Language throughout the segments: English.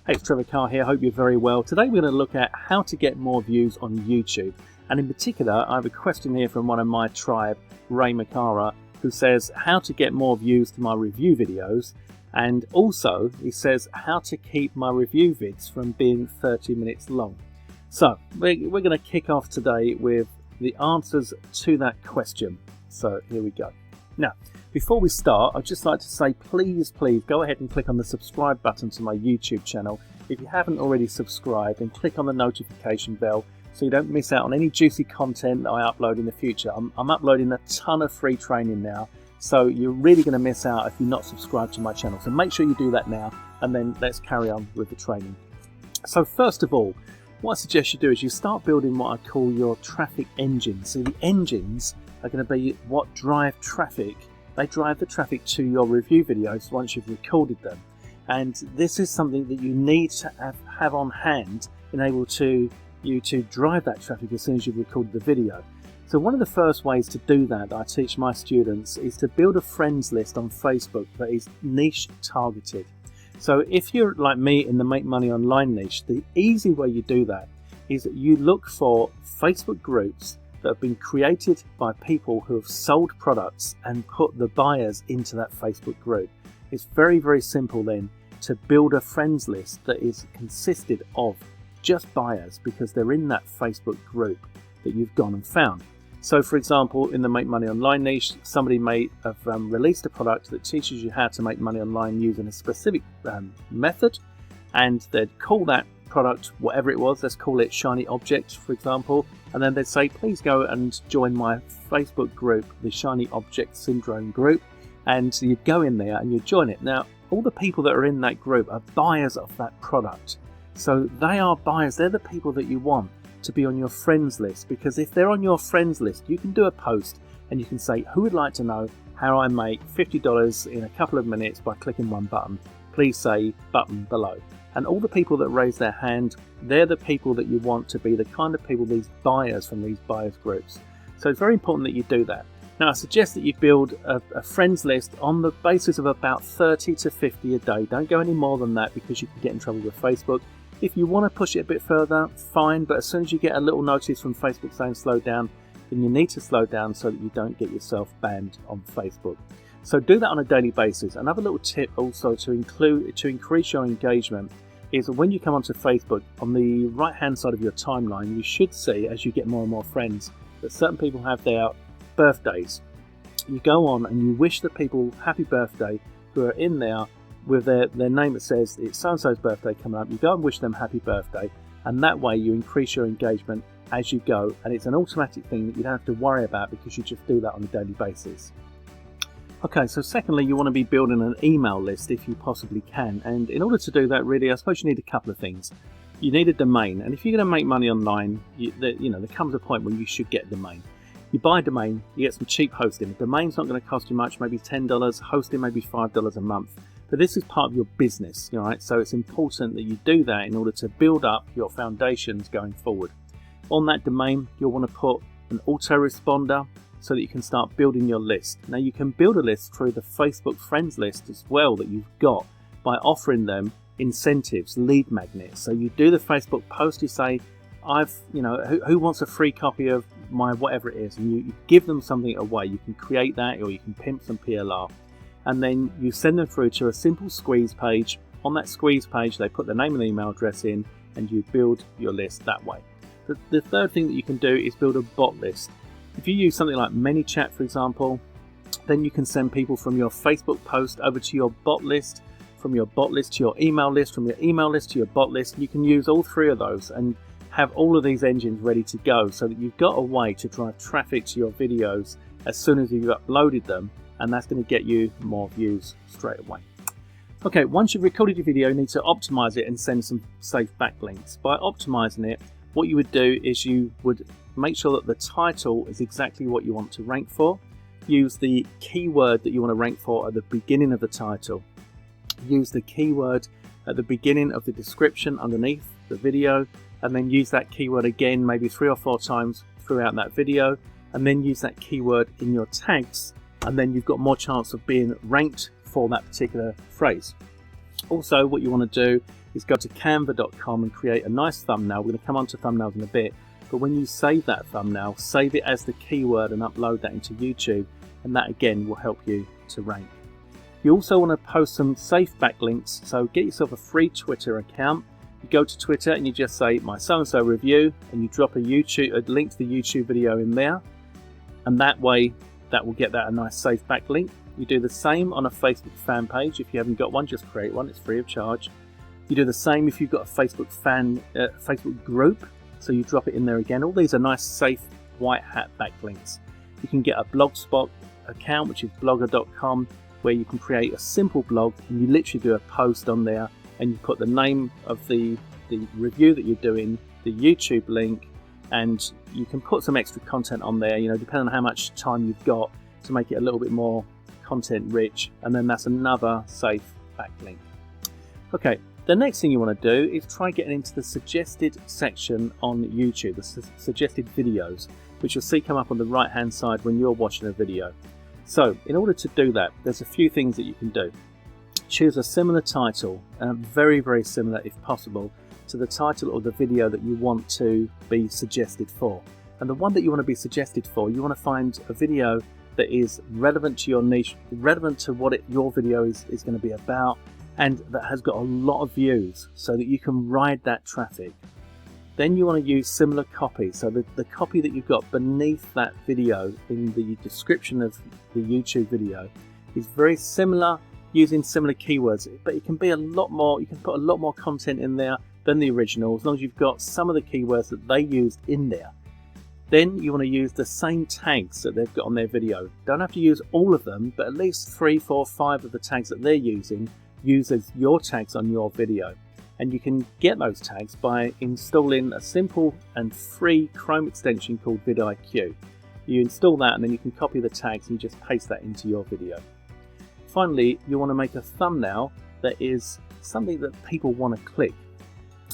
Hey, it's Trevor Carr here. Hope you're very well. Today we're going to look at how to get more views on YouTube. And in particular, I have a question here from one of my tribe, Ray Makara, who says how to get more views to my review videos. And also, he says how to keep my review vids from being 30 minutes long. So we're going to kick off today with the answers to that question. So here we go. Now, before we start, I'd just like to say please go ahead and click on the subscribe button to my YouTube channel. If you haven't already subscribed, then click on the notification bell so you don't miss out on any juicy content that I upload in the future. I'm uploading a ton of free training now, so you're really going to miss out if you're not subscribed to my channel. So make sure you do that now, and then let's carry on with the training. So first of all, what I suggest you do is you start building what I call your traffic engines. So the engines are going to be what drive traffic. They drive the traffic to your review videos once you've recorded them. And this is something that you need to have on hand in able to drive that traffic as soon as you've recorded the video. So one of the first ways to do that I teach my students is to build a friends list on Facebook that is niche targeted. So if you're like me in the Make Money Online niche, the easy way you do that is that you look for Facebook groups that have been created by people who have sold products and put the buyers into that Facebook group. It's very, very simple then to build a friends list that is consisted of just buyers because they're in that Facebook group that you've gone and found. So for example, in the Make Money Online niche, somebody may have released a product that teaches you how to make money online using a specific method, and they'd call that product whatever it was. Let's call it Shiny Object, for example, and then they'd say please go and join my Facebook group, the Shiny Object Syndrome group, and so you'd go in there and you'd join it. Now all the people that are in that group are buyers of that product, so they are buyers. They're the people that you want to be on your friends list, because if they're on your friends list you can do a post and you can say, who would like to know how I make $50 in a couple of minutes by clicking one button? Please say button below. And all the people that raise their hand, they're the people that you want to be the kind of people, these buyers from these buyers groups. So it's very important that you do that. Now I suggest that you build a friends list on the basis of about 30 to 50 a day. Don't go any more than that because you can get in trouble with Facebook. If you want to push it a bit further, fine, but as soon as you get a little notice from Facebook saying slow down, then you need to slow down so that you don't get yourself banned on Facebook. So do that on a daily basis. Another little tip also to increase your engagement is that when you come onto Facebook, on the right hand side of your timeline, you should see, as you get more and more friends, that certain people have their birthdays. You go on and you wish the people happy birthday who are in there with their name that says it's so-and-so's birthday coming up. You go and wish them happy birthday, and that way you increase your engagement as you go, and it's an automatic thing that you don't have to worry about because you just do that on a daily basis. Okay, so secondly, you want to be building an email list if you possibly can, and in order to do that, really, I suppose you need a couple of things. You need a domain, and if you're going to make money online, there comes a point when you should get a domain. You buy a domain, you get some cheap hosting. The domain's not going to cost you much, maybe $10, hosting maybe $5 a month. But this is part of your business, right? So it's important that you do that in order to build up your foundations going forward. On that domain, you'll want to put an autoresponder so that you can start building your list. Now you can build a list through the Facebook friends list as well that you've got by offering them incentives, lead magnets. So you do the Facebook post, you say, who wants a free copy of my whatever it is, and you give them something away. You can create that, or you can pimp some PLR. And then you send them through to a simple squeeze page. On that squeeze page, they put their name and email address in, and you build your list that way. The third thing that you can do is build a bot list. If you use something like ManyChat, for example, then you can send people from your Facebook post over to your bot list, from your bot list to your email list, from your email list to your bot list. You can use all three of those and have all of these engines ready to go so that you've got a way to drive traffic to your videos as soon as you've uploaded them, and that's going to get you more views straight away. Okay, once you've recorded your video, you need to optimize it and send some safe backlinks. By optimizing it, what you would do is you would make sure that the title is exactly what you want to rank for. Use the keyword that you want to rank for at the beginning of the title. Use the keyword at the beginning of the description underneath the video, and then use that keyword again maybe 3 or 4 times throughout that video, and then use that keyword in your tags, and then you've got more chance of being ranked for that particular phrase. Also, what you want to do is go to canva.com and create a nice thumbnail. We're going to come on to thumbnails in a bit, but when you save that thumbnail, save it as the keyword and upload that into YouTube, and that again will help you to rank. You also want to post some safe backlinks, so get yourself a free Twitter account. You go to Twitter and you just say my so-and-so review, and you drop a link to the YouTube video in there, and that way that will get that a nice safe backlink. You do the same on a Facebook fan page. If you haven't got one, just create one, it's free of charge. You do the same if you've got a Facebook group, so you drop it in there again. All these are nice safe white hat backlinks. You can get a Blogspot account, which is blogger.com, where you can create a simple blog and you literally do a post on there and you put the name of the review that you're doing, the YouTube link, and you can put some extra content on there, depending on how much time you've got, to make it a little bit more content rich, and then that's another safe backlink. Okay, the next thing you want to do is try getting into the suggested section on YouTube, the suggested videos, which you'll see come up on the right hand side when you're watching a video. So in order to do that, there's a few things that you can do. Choose a similar title, very, very similar if possible, to the title of the video that you want to be suggested for. And the one that you want to be suggested for, you want to find a video that is relevant to your niche, relevant to what your video is going to be about, and that has got a lot of views so that you can ride that traffic. Then you want to use similar copy, so the copy that you've got beneath that video in the description of the YouTube video is very similar, using similar keywords, but it can be a lot more, you can put a lot more content in there than the original, as long as you've got some of the keywords that they used in there. Then you want to use the same tags that they've got on their video. Don't have to use all of them, but at least 3, 4, 5 of the tags that they're using, use as your tags on your video. And you can get those tags by installing a simple and free Chrome extension called vidIQ. You install that and then you can copy the tags and you just paste that into your video. Finally, you want to make a thumbnail that is something that people want to click.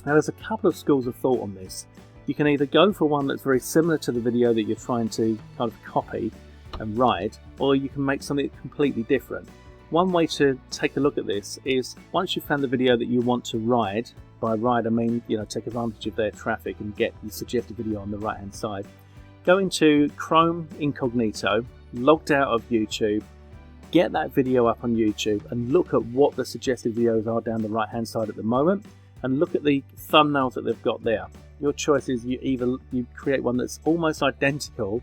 Now there's a couple of schools of thought on this. You can either go for one that's very similar to the video that you're trying to kind of copy and ride, or you can make something completely different. One way to take a look at this is, once you've found the video that you want to ride, by ride I mean, take advantage of their traffic and get the suggested video on the right hand side, go into Chrome Incognito, logged out of YouTube, get that video up on YouTube and look at what the suggested videos are down the right hand side at the moment, and look at the thumbnails that they've got there. Your choice is you create one that's almost identical,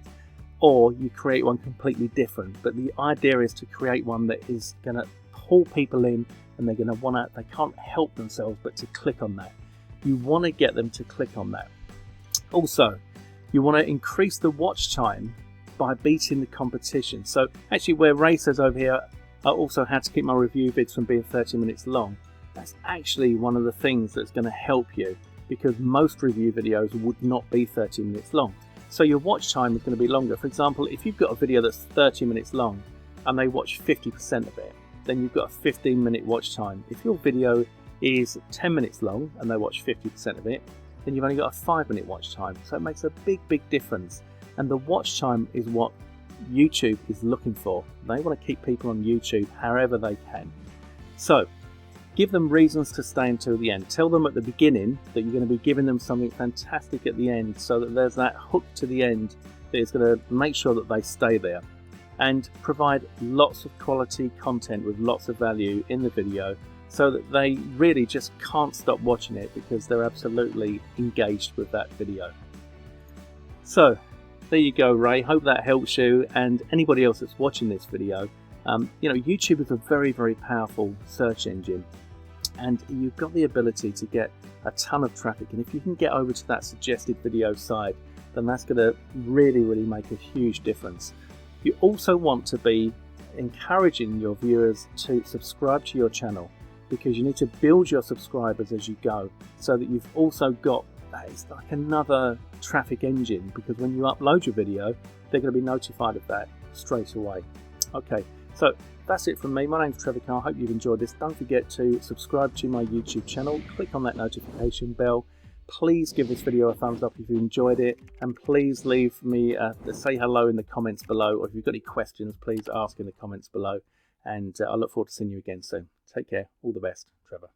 or you create one completely different, but the idea is to create one that is going to pull people in and they're going to they can't help themselves but to click on that. You want to get them to click on that. Also, you want to increase the watch time by beating the competition. So actually, where Ray says over here, I also had to keep my review vids from being 30 minutes long, that's actually one of the things that's going to help you, because most review videos would not be 30 minutes long. So your watch time is going to be longer. For example, if you've got a video that's 30 minutes long and they watch 50% of it, then you've got a 15-minute watch time. If your video is 10 minutes long and they watch 50% of it, then you've only got a 5-minute watch time. So it makes a big, big difference. And the watch time is what YouTube is looking for. They want to keep people on YouTube however they can. So give them reasons to stay until the end. Tell them at the beginning that you're going to be giving them something fantastic at the end, so that there's that hook to the end that is going to make sure that they stay there. And provide lots of quality content with lots of value in the video, so that they really just can't stop watching it because they're absolutely engaged with that video. So there you go, Ray. Hope that helps you and anybody else that's watching this video. YouTube is a very, very powerful search engine, and you've got the ability to get a ton of traffic. And if you can get over to that suggested video side, then that's going to really, really make a huge difference. You also want to be encouraging your viewers to subscribe to your channel, because you need to build your subscribers as you go, so that you've also got that. It's like another traffic engine, because when you upload your video, they're going to be notified of that straight away. Okay, so that's it from me. My name's Trevor Carr. I hope you've enjoyed this. Don't forget to subscribe to my YouTube channel. Click on that notification bell. Please give this video a thumbs up if you enjoyed it, and please leave me say hello in the comments below, or if you've got any questions, please ask in the comments below, and I look forward to seeing you again soon. Take care. All the best. Trevor.